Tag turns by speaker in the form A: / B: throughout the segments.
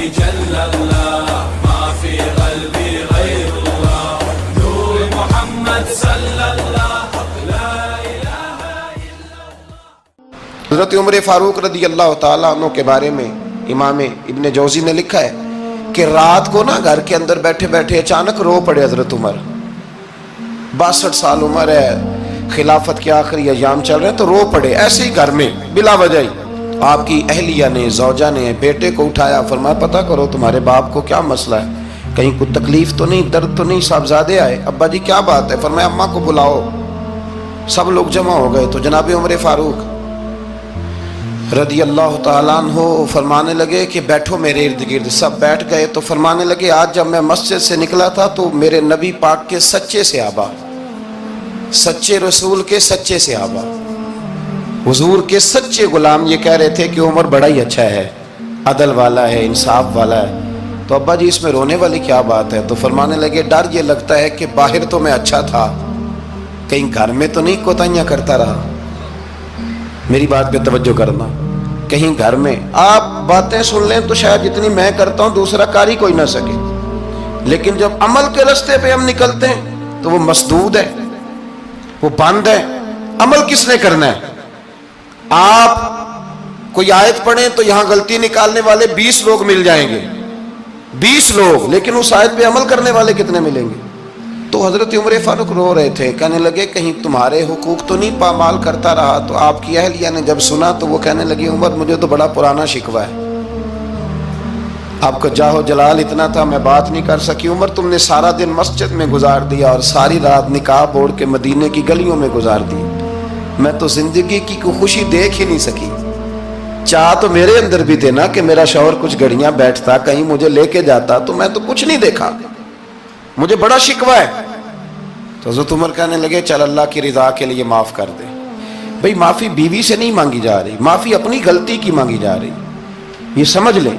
A: جل اللہ ما فی قلبی غیر اللہ نور محمد صلی اللہ لا الہ الا اللہ۔
B: حضرت عمر فاروق رضی اللہ تعالیٰ عنہ کے بارے میں امام ابن جوزی نے لکھا ہے کہ رات کو نا گھر کے اندر بیٹھے بیٹھے اچانک رو پڑے حضرت عمر، 62 سال عمر ہے، خلافت کے آخری ایام چل رہے ہیں تو رو پڑے ایسے ہی گھر میں بلا وجہ ہی۔ آپ کی اہلیہ نے، زوجہ نے بیٹے کو اٹھایا، فرمایا پتہ کرو تمہارے باپ کو کیا مسئلہ ہے، کہیں کوئی تکلیف تو نہیں، درد تو نہیں، صاحبزادے آئے، ابا جی کیا بات ہے؟ فرمایا اماں کو بلاؤ۔ سب لوگ جمع ہو گئے تو جناب عمر فاروق رضی اللہ تعالیٰ عنہ فرمانے لگے کہ بیٹھو میرے ارد گرد۔ سب بیٹھ گئے تو فرمانے لگے آج جب میں مسجد سے نکلا تھا تو میرے نبی پاک کے سچے صحابہ، سچے رسول کے سچے صحابہ، حضور کے سچے غلام یہ کہہ رہے تھے کہ عمر بڑا ہی اچھا ہے، عدل والا ہے، انصاف والا ہے۔ تو ابا جی اس میں رونے والی کیا بات ہے؟ تو فرمانے لگے ڈر یہ لگتا ہے کہ باہر تو میں اچھا تھا، کہیں گھر میں تو نہیں کوتاہیاں کرتا رہا۔ میری بات پہ توجہ کرنا، کہیں گھر میں آپ باتیں سن لیں تو شاید جتنی میں کرتا ہوں دوسرا کار ہی کوئی نہ سکے، لیکن جب عمل کے راستے پہ ہم نکلتے ہیں تو وہ مسدود ہے، وہ بند ہے۔ عمل کس نے کرنا ہے؟ آپ کوئی آیت پڑھیں تو یہاں غلطی نکالنے والے 20 لوگ مل جائیں گے، 20 لوگ، لیکن اس آیت پہ عمل کرنے والے کتنے ملیں گے؟ تو حضرت عمر فاروق رو رہے تھے، کہنے لگے کہیں تمہارے حقوق تو نہیں پامال کرتا رہا۔ تو آپ کی اہلیہ نے جب سنا تو وہ کہنے لگی عمر مجھے تو بڑا پرانا شکوہ ہے، آپ کا جاہ و جلال اتنا تھا میں بات نہیں کر سکی۔ عمر تم نے سارا دن مسجد میں گزار دیا اور ساری رات نقاب اوڑھ کے مدینے کی گلیوں میں گزار دی، میں تو زندگی کی کوئی خوشی دیکھ ہی نہیں سکی۔ چاہ تو میرے اندر بھی تھے نا کہ میرا شوہر کچھ گھڑیاں بیٹھتا، کہیں مجھے لے کے جاتا، تو میں تو کچھ نہیں دیکھا، مجھے بڑا شکوہ ہے۔ تو حضرت عمر کہنے لگے چل اللہ کی رضا کے لیے معاف کر دے۔ بھئی معافی بیوی سے نہیں مانگی جا رہی، معافی اپنی غلطی کی مانگی جا رہی، یہ سمجھ لیں۔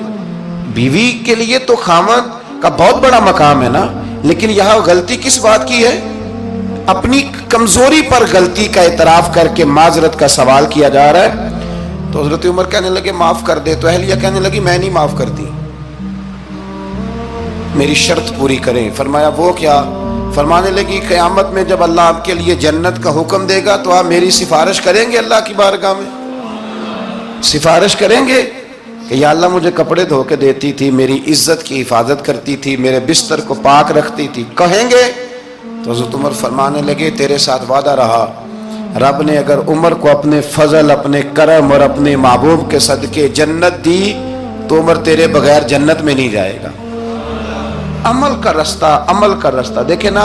B: بیوی کے لیے تو خامد کا بہت بڑا مقام ہے نا، لیکن یہاں غلطی کس بات کی ہے؟ اپنی کمزوری پر غلطی کا اعتراف کر کے معذرت کا سوال کیا جا رہا ہے۔ تو حضرت عمر کہنے لگے معاف کر دے، تو اہلیہ کہنے لگی میں نہیں معاف کرتی، میری شرط پوری کریں۔ فرمایا وہ کیا؟ فرمانے لگی قیامت میں جب اللہ آپ کے لیے جنت کا حکم دے گا تو آپ میری سفارش کریں گے اللہ کی بارگاہ میں؟ سفارش کریں گے کہ یا اللہ مجھے کپڑے دھو کے دیتی تھی، میری عزت کی حفاظت کرتی تھی، میرے بستر کو پاک رکھتی تھی، کہیں گے؟ تو حضرت عمر فرمانے لگے تیرے ساتھ وعدہ رہا، رب نے اگر عمر کو اپنے فضل، اپنے کرم اور اپنے محبوب کے صدقے جنت دی تو عمر تیرے بغیر جنت میں نہیں جائے گا۔ عمل کا رستہ، عمل کا رستہ دیکھیں نا،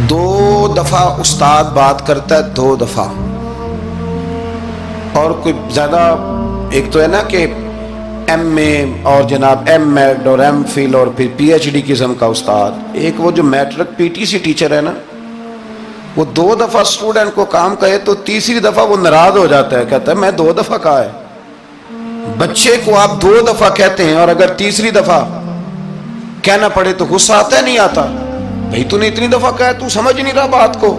B: 2 دفعہ استاد بات کرتا ہے، 2 دفعہ، اور کوئی زیادہ، ایک تو ہے نا کہ ایم اے اور جناب ایم ایڈ اور ایم فل اور پھر پی ایچ ڈی قسم کا استاد، ایک وہ جو matric P T C teacher ہے نا، وہ 2 دفعہ اسٹوڈنٹ کو کام کہے تو تیسری دفعہ وہ ناراض ہو جاتا ہے، کہتا ہے میں 2 دفعہ کہا ہے۔ بچے کو آپ 2 دفعہ کہتے ہیں اور اگر تیسری دفعہ کہنا پڑے تو غصہ آتا ہے نہیں آتا؟ بھئی تو نے اتنی دفعہ کہا ہے، تو سمجھ نہیں رہا بات کو۔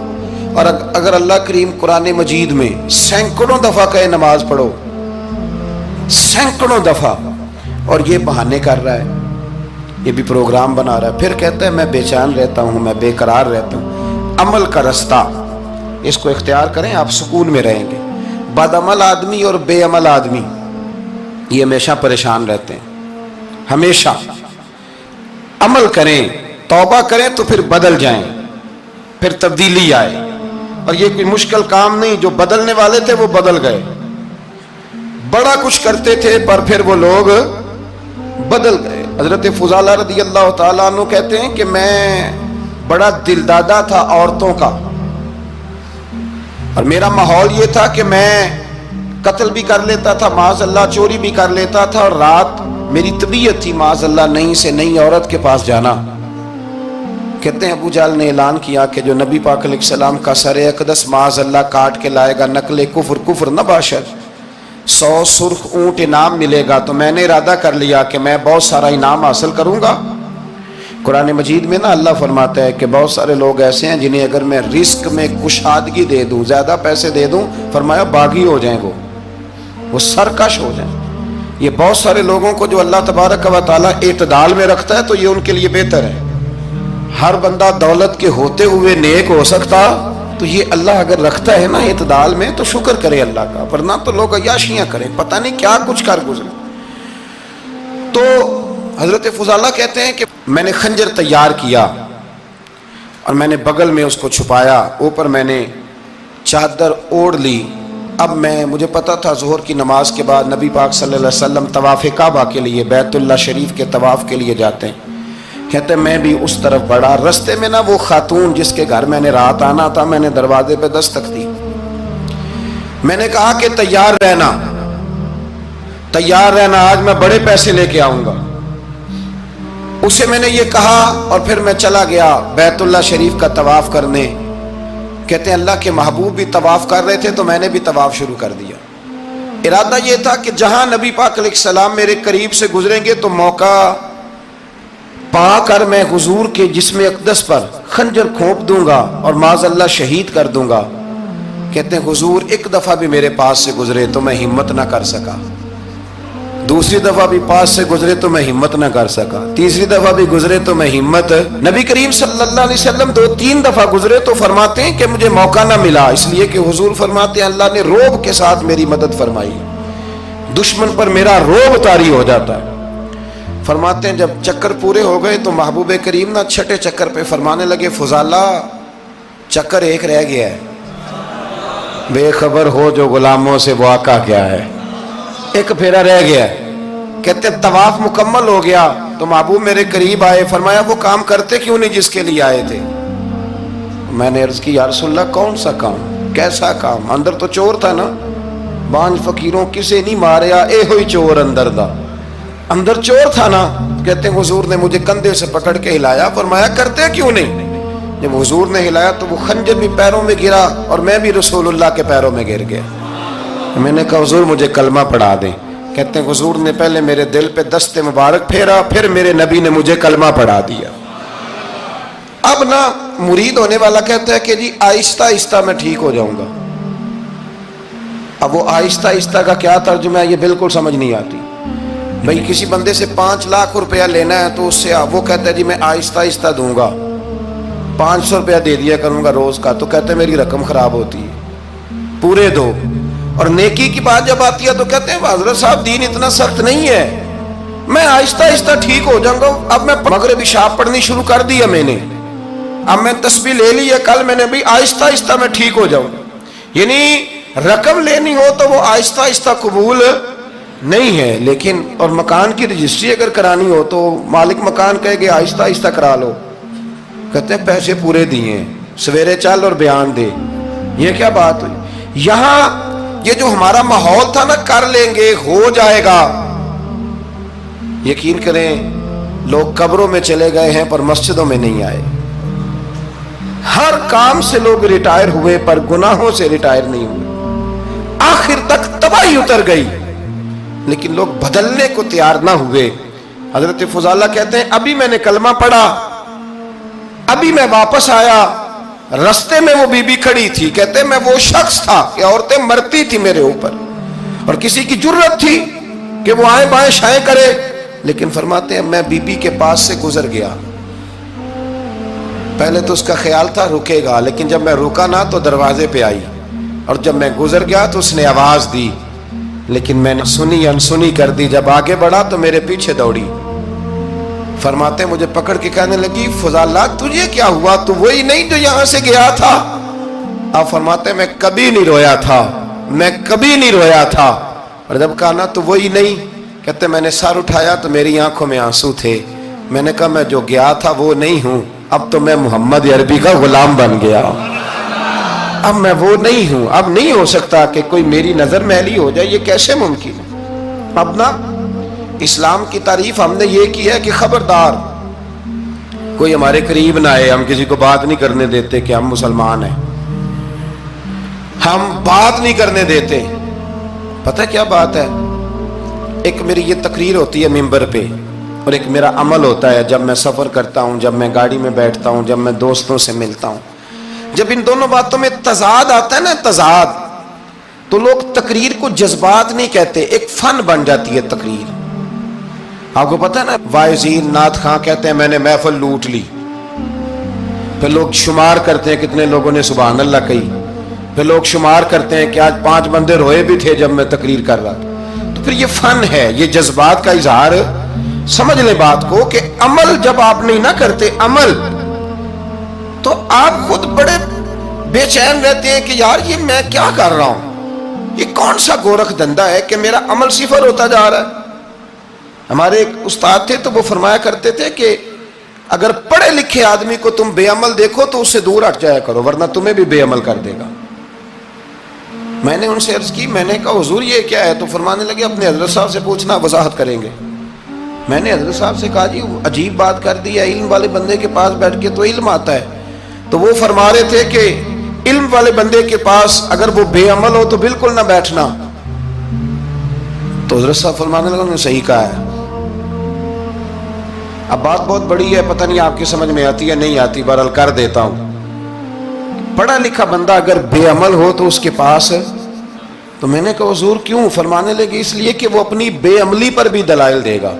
B: اور اگر اللہ کریم قرآن مجید میں سینکڑوں دفعہ کہے نماز پڑھو، سینکڑوں دفعہ، اور یہ بہانے کر رہا ہے، یہ بھی پروگرام بنا رہا ہے، پھر کہتا ہے میں بے چین رہتا ہوں، میں بے قرار رہتا ہوں۔ عمل کا رستہ اس کو اختیار کریں، آپ سکون میں رہیں گے۔ بد عمل آدمی اور بے عمل آدمی یہ ہمیشہ پریشان رہتے ہیں، ہمیشہ۔ عمل کریں، توبہ کریں تو پھر بدل جائیں، پھر تبدیلی آئے، اور یہ کوئی مشکل کام نہیں، جو بدلنے والے تھے وہ بدل گئے، بڑا کچھ کرتے تھے پر پھر وہ لوگ بدل گئے۔ حضرت فضالہ رضی اللہ تعالیٰ عنہ کہتے ہیں کہ میں بڑا دلدادہ تھا عورتوں کا، اور میرا ماحول یہ تھا کہ میں قتل بھی کر لیتا تھا، معاذ اللہ چوری بھی کر لیتا تھا، اور رات میری طبیعت تھی معاذ اللہ نئی سے نئی عورت کے پاس جانا۔ کہتے ہیں ابو جہل نے اعلان کیا کہ جو نبی پاک علیہ السلام کا سر اقدس معاذ اللہ کاٹ کے لائے گا نقل کفر، کفر نہ باشد، 100 سرخ اونٹ انعام ملے گا۔ تو میں نے ارادہ کر لیا کہ میں بہت سارا انعام حاصل کروں گا۔ قرآن مجید میں نا اللہ فرماتا ہے کہ بہت سارے لوگ ایسے ہیں جنہیں اگر میں رزق میں کشادگی دے دوں، زیادہ پیسے دے دوں، فرمایا باغی ہو جائیں، وہ سرکش ہو جائیں۔ یہ بہت سارے لوگوں کو جو اللہ تبارک و تعالیٰ اعتدال میں رکھتا ہے تو یہ ان کے لیے بہتر ہے. ہر بندہ دولت کے ہوتے ہوئے نیک ہو سکتا، تو یہ اللہ اگر رکھتا ہے نا اعتدال میں تو شکر کرے اللہ کا، ورنہ تو لوگ عیاشیاں کریں، پتہ نہیں کیا کچھ کر گزرے. تو حضرت فضالہ کہتے ہیں کہ میں نے خنجر تیار کیا اور میں نے بغل میں اس کو چھپایا، اوپر میں نے چادر اوڑھ لی. اب مجھے پتا تھا ظہر کی نماز کے بعد نبی پاک صلی اللہ علیہ وسلم طواف کعبہ کے لیے، بیت اللہ شریف کے طواف کے لیے جاتے ہیں. کہتے ہیں میں بھی اس طرف بڑھا. رستے میں نا وہ خاتون جس کے گھر میں نے رات آنا تھا، میں نے دروازے پہ دستک دی. میں نے کہا کہ تیار رہنا، تیار رہنا، آج میں بڑے پیسے لے کے آؤں گا. اسے میں نے یہ کہا اور پھر میں چلا گیا بیت اللہ شریف کا طواف کرنے. کہتے ہیں اللہ کے محبوب بھی طواف کر رہے تھے تو میں نے بھی طواف شروع کر دیا. ارادہ یہ تھا کہ جہاں نبی پاک علیہ السلام میرے قریب سے گزریں گے تو موقع پا کر میں حضور کے جسم اقدس پر خنجر کھونپ دوں گا اور معاذ اللہ شہید کر دوں گا. کہتے ہیں حضور ایک دفعہ بھی میرے پاس سے گزرے تو میں ہمت نہ کر سکا، دوسری دفعہ بھی پاس سے گزرے تو میں ہمت نہ کر سکا، تیسری دفعہ بھی گزرے تو میں ہمت. نبی کریم صلی اللہ علیہ وسلم 2-3 دفعہ گزرے تو فرماتے ہیں کہ مجھے موقع نہ ملا، اس لیے کہ حضور فرماتے ہیں اللہ نے روب کے ساتھ میری مدد فرمائی، دشمن پر میرا روب طاری ہو جاتا ہے. فرماتے ہیں جب چکر پورے ہو گئے تو محبوب کریم نہ چھٹے چکر پہ فرمانے لگے فضالہ چکر ایک رہ گیا ہے، بے خبر ہو جو غلاموں سے وہ آقا کیا ہے، ایک پھیرا رہ گیا ہے. کہتے طواف مکمل ہو گیا تو محبوب میرے قریب آئے، فرمایا وہ کام کرتے کیوں نہیں جس کے لیے آئے تھے. میں نے عرض کی یا رسول اللہ کون سا کام، کیسا کام؟ اندر تو چور تھا نا، بانج فقیروں کسے نہیں ماریا اے ہوئی چور اندر دا، اندر چور تھا نا. کہتے ہیں حضور نے مجھے کندھے سے پکڑ کے ہلایا، فرمایا کرتے کیوں نہیں؟ جب حضور نے ہلایا تو وہ خنجر بھی پیروں میں گرا اور میں بھی رسول اللہ کے پیروں میں گر گیا. میں نے کہا حضور مجھے کلمہ پڑھا دیں. کہتے ہیں حضور نے پہلے میرے دل پہ دست مبارک پھیرا، پھر میرے نبی نے مجھے کلمہ پڑھا دیا. اب نا مرید ہونے والا کہتا ہے کہ جی آہستہ آہستہ میں ٹھیک ہو جاؤں گا. اب وہ آہستہ آہستہ کا کیا ترجمہ ہے یہ بالکل سمجھ نہیں آتی. بھئی کسی بندے سے 5 لاکھ روپیہ لینا ہے تو اس سے وہ کہتا ہے جی میں آہستہ آہستہ دوں گا، 500 روپیہ دے دیا کروں گا روز کا، تو کہتے ہیں میری رقم خراب ہوتی ہے، پورے دو. اور نیکی کی بات جب آتی ہے تو کہتے ہیں حضرت صاحب دین اتنا سخت نہیں ہے، میں آہستہ آہستہ ٹھیک ہو جاؤں گا. اب میں مغرب عشاء پڑھنی شروع کر دیا میں نے، اب میں تسبیح لے لی ہے کل میں نے، بھی آہستہ آہستہ میں ٹھیک ہو جاؤں. یعنی رقم لینی ہو تو وہ آہستہ آہستہ قبول نہیں ہے. لیکن اور مکان کی رجسٹری اگر کرانی ہو تو مالک مکان کہے گے آہستہ آہستہ کرا لو. کہتے ہیں پیسے پورے دیے، سویرے چل اور بیان دے. یہ کیا بات ہوئی؟ یہاں یہ جو ہمارا ماحول تھا نا کر لیں گے ہو جائے گا، یقین کریں لوگ قبروں میں چلے گئے ہیں پر مسجدوں میں نہیں آئے. ہر کام سے لوگ ریٹائر ہوئے پر گناہوں سے ریٹائر نہیں ہوئے. آخر تک تباہی اتر گئی لیکن لوگ بدلنے کو تیار نہ ہوئے. حضرت فضالہ کہتے ہیں ابھی میں نے کلمہ پڑھا، ابھی میں واپس آیا، رستے میں وہ بی بی کھڑی تھی. کہتے ہیں میں وہ شخص تھا کہ عورتیں مرتی تھی میرے اوپر اور کسی کی جرت تھی کہ وہ آئیں بائیں شائیں کرے، لیکن فرماتے ہیں میں بی بی کے پاس سے گزر گیا. پہلے تو اس کا خیال تھا رکے گا، لیکن جب میں رکا نہ تو دروازے پہ آئی، اور جب میں گزر گیا تو اس نے آواز دی، لیکن میں نے سنی انسنی کر دی. جب آگے بڑھا تو میرے پیچھے دوڑی. فرماتے ہیں مجھے پکڑ کے کہنے لگی فضالہ تجھے کیا ہوا، تو وہی نہیں جو یہاں سے گیا تھا؟ آپ فرماتے ہیں میں کبھی نہیں رویا تھا، میں کبھی نہیں رویا تھا. اور جب کہا نا تو وہی نہیں، کہتے میں نے سر اٹھایا تو میری آنکھوں میں آنسو تھے. میں نے کہا میں جو گیا تھا وہ نہیں ہوں، اب تو میں محمد عربی کا غلام بن گیا، اب میں وہ نہیں ہوں. اب نہیں ہو سکتا کہ کوئی میری نظر میلی ہو جائے، یہ کیسے ممکن ہے؟ اب نا اسلام کی تعریف ہم نے یہ کی ہے کہ خبردار کوئی ہمارے قریب نہ آئے، ہم کسی کو بات نہیں کرنے دیتے کہ ہم مسلمان ہیں، ہم بات نہیں کرنے دیتے. پتہ کیا بات ہے؟ ایک میری یہ تقریر ہوتی ہے ممبر پہ، اور ایک میرا عمل ہوتا ہے جب میں سفر کرتا ہوں، جب میں گاڑی میں بیٹھتا ہوں، جب میں دوستوں سے ملتا ہوں. جب ان دونوں باتوں میں تضاد آتا ہے نا، تضاد، تو لوگ تقریر کو جذبات نہیں کہتے، ایک فن بن جاتی ہے تقریر. آپ کو پتہ ہے نا، واعظین نعت خواں کہتے ہیں میں نے محفل لوٹ لی، پھر لوگ شمار کرتے ہیں کتنے لوگوں نے سبحان اللہ کہی، پھر لوگ شمار کرتے ہیں کہ آج 5 بندے روئے بھی تھے جب میں تقریر کر رہا تھا. تو پھر یہ فن ہے، یہ جذبات کا اظہار. سمجھ لیں بات کو کہ عمل جب آپ نہیں نہ کرتے عمل، تو آپ خود بڑے بے چین رہتے ہیں کہ یار یہ میں کیا کر رہا ہوں، یہ کون سا گورکھ دھندا ہے کہ میرا عمل صفر ہوتا جا رہا ہے. ہمارے ایک استاد تھے تو وہ فرمایا کرتے تھے کہ اگر پڑھے لکھے آدمی کو تم بے عمل دیکھو تو اس سے دور ہٹ جایا کرو، ورنہ تمہیں بھی بے عمل کر دے گا. میں نے ان سے عرض کی، میں نے کہا حضور یہ کیا ہے؟ تو فرمانے لگے اپنے حضرت صاحب سے پوچھنا، وضاحت کریں گے. میں نے حضرت صاحب سے کہا جی عجیب بات کر دی ہے، علم والے بندے کے پاس بیٹھ کے تو علم آتا ہے. تو وہ فرما رہے تھے کہ علم والے بندے کے پاس اگر وہ بے عمل ہو تو بالکل نہ بیٹھنا. تو حضرت صاحب فرمانے لگے انہوں نے صحیح کہا ہے. اب بات بہت بڑی ہے، پتہ نہیں آپ کی سمجھ میں آتی ہے نہیں آتی، بہرحال کر دیتا ہوں. پڑھا لکھا بندہ اگر بے عمل ہو تو اس کے پاس، تو میں نے کہا حضور کیوں؟ فرمانے لگے اس لیے کہ وہ اپنی بے عملی پر بھی دلائل دے گا.